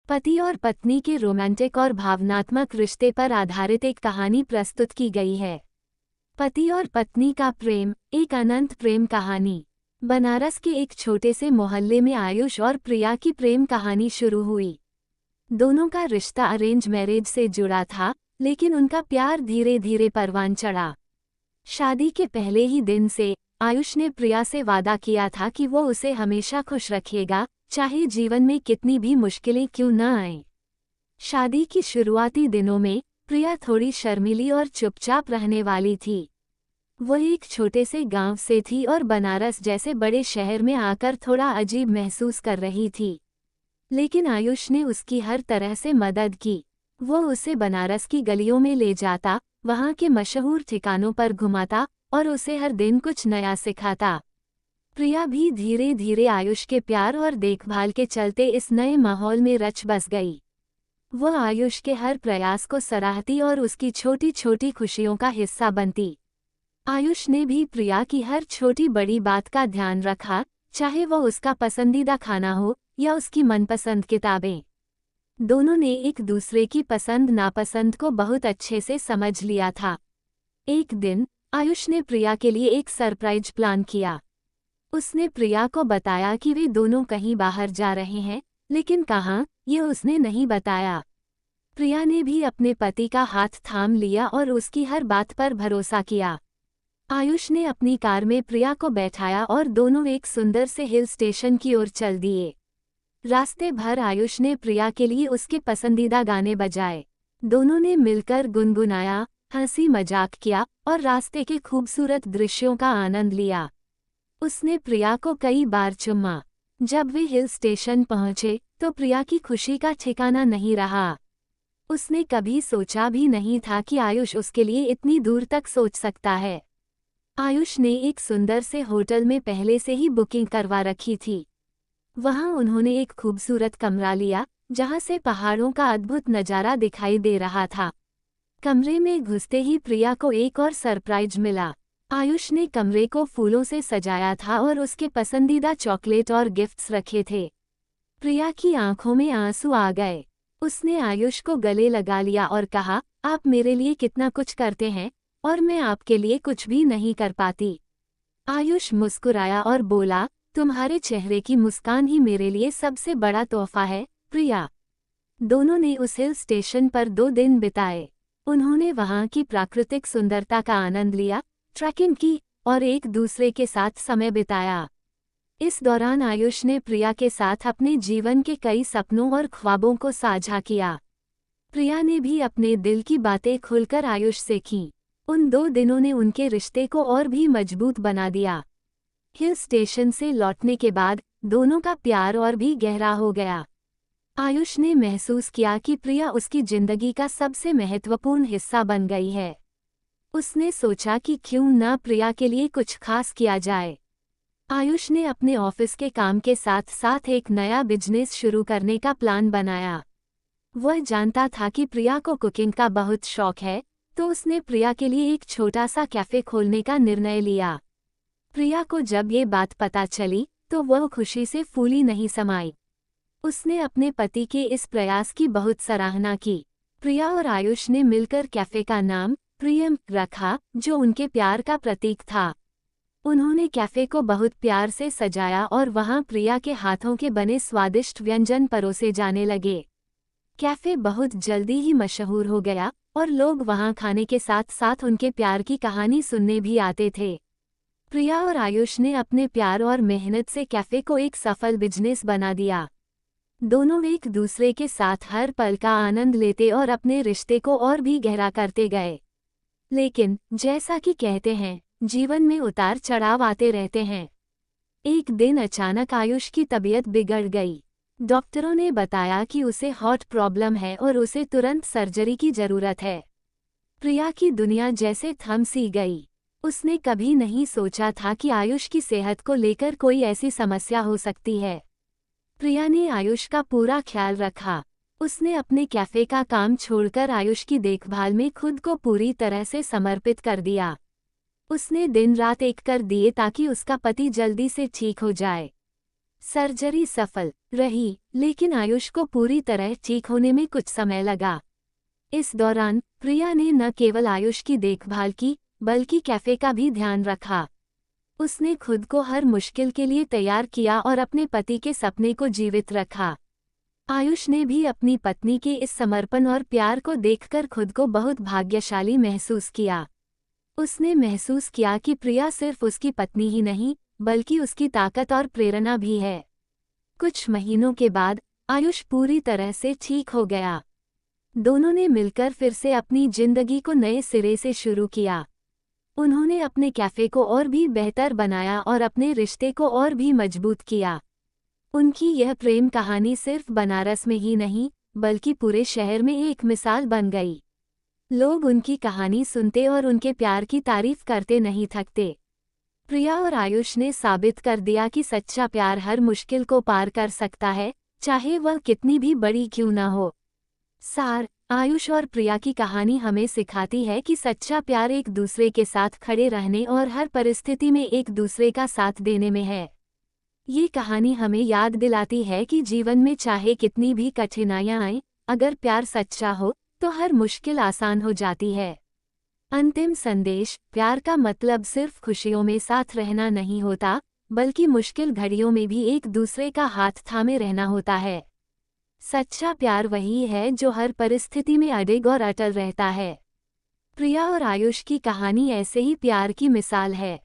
पति और पत्नी के रोमांटिक और भावनात्मक रिश्ते पर आधारित एक कहानी प्रस्तुत की गई है। पति और पत्नी का प्रेम, एक अनंत प्रेम कहानी। बनारस के एक छोटे से मोहल्ले में आयुष और प्रिया की प्रेम कहानी शुरू हुई। दोनों का रिश्ता अरेंज मैरिज से जुड़ा था, लेकिन उनका प्यार धीरे धीरे परवान चढ़ा। शादी के पहले ही दिन से आयुष ने प्रिया से वादा किया था कि वो उसे हमेशा खुश रखेगा, चाहे जीवन में कितनी भी मुश्किलें क्यों न आएं। शादी की शुरुआती दिनों में प्रिया थोड़ी शर्मीली और चुपचाप रहने वाली थी। वो एक छोटे से गांव से थी और बनारस जैसे बड़े शहर में आकर थोड़ा अजीब महसूस कर रही थी। लेकिन आयुष ने उसकी हर तरह से मदद की। वो उसे बनारस की गलियों में ले जाता, वहाँ के मशहूर ठिकानों पर घुमाता और उसे हर दिन कुछ नया सिखाता। प्रिया भी धीरे धीरे आयुष के प्यार और देखभाल के चलते इस नए माहौल में रच बस गई। वो आयुष के हर प्रयास को सराहती और उसकी छोटी छोटी खुशियों का हिस्सा बनती। आयुष ने भी प्रिया की हर छोटी बड़ी बात का ध्यान रखा, चाहे वो उसका पसंदीदा खाना हो या उसकी मनपसंद किताबें। दोनों ने एक दूसरे की पसंद नापसंद को बहुत अच्छे से समझ लिया था। एक दिन आयुष ने प्रिया के लिए एक सरप्राइज प्लान किया। उसने प्रिया को बताया कि वे दोनों कहीं बाहर जा रहे हैं, लेकिन कहाँ, ये उसने नहीं बताया। प्रिया ने भी अपने पति का हाथ थाम लिया और उसकी हर बात पर भरोसा किया। आयुष ने अपनी कार में प्रिया को बैठाया और दोनों एक सुंदर से हिल स्टेशन की ओर चल दिए। रास्ते भर आयुष ने प्रिया के लिए उसके पसंदीदा गाने बजाए। दोनों ने मिलकर गुनगुनाया, हंसी मजाक किया और रास्ते के खूबसूरत दृश्यों का आनंद लिया। उसने प्रिया को कई बार चुम्मा। जब वे हिल स्टेशन पहुंचे तो प्रिया की खुशी का ठिकाना नहीं रहा। उसने कभी सोचा भी नहीं था कि आयुष उसके लिए इतनी दूर तक सोच सकता है। आयुष ने एक सुंदर से होटल में पहले से ही बुकिंग करवा रखी थी। वहां उन्होंने एक खूबसूरत कमरा लिया, जहां से पहाड़ों का अद्भुत नज़ारा दिखाई दे रहा था। कमरे में घुसते ही प्रिया को एक और सरप्राइज मिला। आयुष ने कमरे को फूलों से सजाया था और उसके पसंदीदा चॉकलेट और गिफ्ट्स रखे थे। प्रिया की आंखों में आंसू आ गए। उसने आयुष को गले लगा लिया और कहा, आप मेरे लिए कितना कुछ करते हैं और मैं आपके लिए कुछ भी नहीं कर पाती। आयुष मुस्कुराया और बोला, तुम्हारे चेहरे की मुस्कान ही मेरे लिए सबसे बड़ा तोहफा है, प्रिया। दोनों ने उस हिल स्टेशन पर 2 दिन बिताए। उन्होंने वहां की प्राकृतिक सुंदरता का आनंद लिया, ट्रैकिंग की और एक दूसरे के साथ समय बिताया। इस दौरान आयुष ने प्रिया के साथ अपने जीवन के कई सपनों और ख्वाबों को साझा किया। प्रिया ने भी अपने दिल की बातें खुलकर आयुष से की। उन 2 दिनों ने उनके रिश्ते को और भी मजबूत बना दिया। हिल स्टेशन से लौटने के बाद दोनों का प्यार और भी गहरा हो गया। आयुष ने महसूस किया कि प्रिया उसकी जिंदगी का सबसे महत्वपूर्ण हिस्सा बन गई है। उसने सोचा कि क्यों न प्रिया के लिए कुछ खास किया जाए। आयुष ने अपने ऑफिस के काम के साथ साथ एक नया बिजनेस शुरू करने का प्लान बनाया। वह जानता था कि प्रिया को कुकिंग का बहुत शौक है, तो उसने प्रिया के लिए एक छोटा सा कैफ़े खोलने का निर्णय लिया। प्रिया को जब ये बात पता चली तो वह खुशी से फूली नहीं समाई। उसने अपने पति के इस प्रयास की बहुत सराहना की। प्रिया और आयुष ने मिलकर कैफ़े का नाम प्रियम रखा, जो उनके प्यार का प्रतीक था। उन्होंने कैफ़े को बहुत प्यार से सजाया और वहां प्रिया के हाथों के बने स्वादिष्ट व्यंजन परोसे जाने लगे। कैफ़े बहुत जल्दी ही मशहूर हो गया और लोग वहां खाने के साथ साथ उनके प्यार की कहानी सुनने भी आते थे। प्रिया और आयुष ने अपने प्यार और मेहनत से कैफ़े को एक सफल बिजनेस बना दिया। दोनों एक दूसरे के साथ हर पल का आनंद लेते और अपने रिश्ते को और भी गहरा करते गए। लेकिन जैसा कि कहते हैं, जीवन में उतार चढ़ाव आते रहते हैं। एक दिन अचानक आयुष की तबीयत बिगड़ गई। डॉक्टरों ने बताया कि उसे हार्ट प्रॉब्लम है और उसे तुरंत सर्जरी की जरूरत है। प्रिया की दुनिया जैसे थम सी गई। उसने कभी नहीं सोचा था कि आयुष की सेहत को लेकर कोई ऐसी समस्या हो सकती है। प्रिया ने आयुष का पूरा ख्याल रखा। उसने अपने कैफ़े का काम छोड़कर आयुष की देखभाल में खुद को पूरी तरह से समर्पित कर दिया। उसने दिन रात एक कर दिए ताकि उसका पति जल्दी से ठीक हो जाए। सर्जरी सफल रही, लेकिन आयुष को पूरी तरह ठीक होने में कुछ समय लगा। इस दौरान प्रिया ने न केवल आयुष की देखभाल की, बल्कि कैफे का भी ध्यान रखा। उसने खुद को हर मुश्किल के लिए तैयार किया और अपने पति के सपने को जीवित रखा। आयुष ने भी अपनी पत्नी के इस समर्पण और प्यार को देखकर खुद को बहुत भाग्यशाली महसूस किया। उसने महसूस किया कि प्रिया सिर्फ उसकी पत्नी ही नहीं, बल्कि उसकी ताकत और प्रेरणा भी है। कुछ महीनों के बाद आयुष पूरी तरह से ठीक हो गया। दोनों ने मिलकर फिर से अपनी जिंदगी को नए सिरे से शुरू किया। उन्होंने अपने कैफे को और भी बेहतर बनाया और अपने रिश्ते को और भी मजबूत किया। उनकी यह प्रेम कहानी सिर्फ बनारस में ही नहीं, बल्कि पूरे शहर में एक मिसाल बन गई। लोग उनकी कहानी सुनते और उनके प्यार की तारीफ करते नहीं थकते। प्रिया और आयुष ने साबित कर दिया कि सच्चा प्यार हर मुश्किल को पार कर सकता है, चाहे वह कितनी भी बड़ी क्यों न हो। सार, आयुष और प्रिया की कहानी हमें सिखाती है कि सच्चा प्यार एक दूसरे के साथ खड़े रहने और हर परिस्थिति में एक दूसरे का साथ देने में है। ये कहानी हमें याद दिलाती है कि जीवन में चाहे कितनी भी कठिनाइयां आएं, अगर प्यार सच्चा हो तो हर मुश्किल आसान हो जाती है। अंतिम संदेश, प्यार का मतलब सिर्फ खुशियों में साथ रहना नहीं होता, बल्कि मुश्किल घड़ियों में भी एक दूसरे का हाथ थामे रहना होता है। सच्चा प्यार वही है जो हर परिस्थिति में अडिग और अटल रहता है। प्रिया और आयुष की कहानी ऐसे ही प्यार की मिसाल है।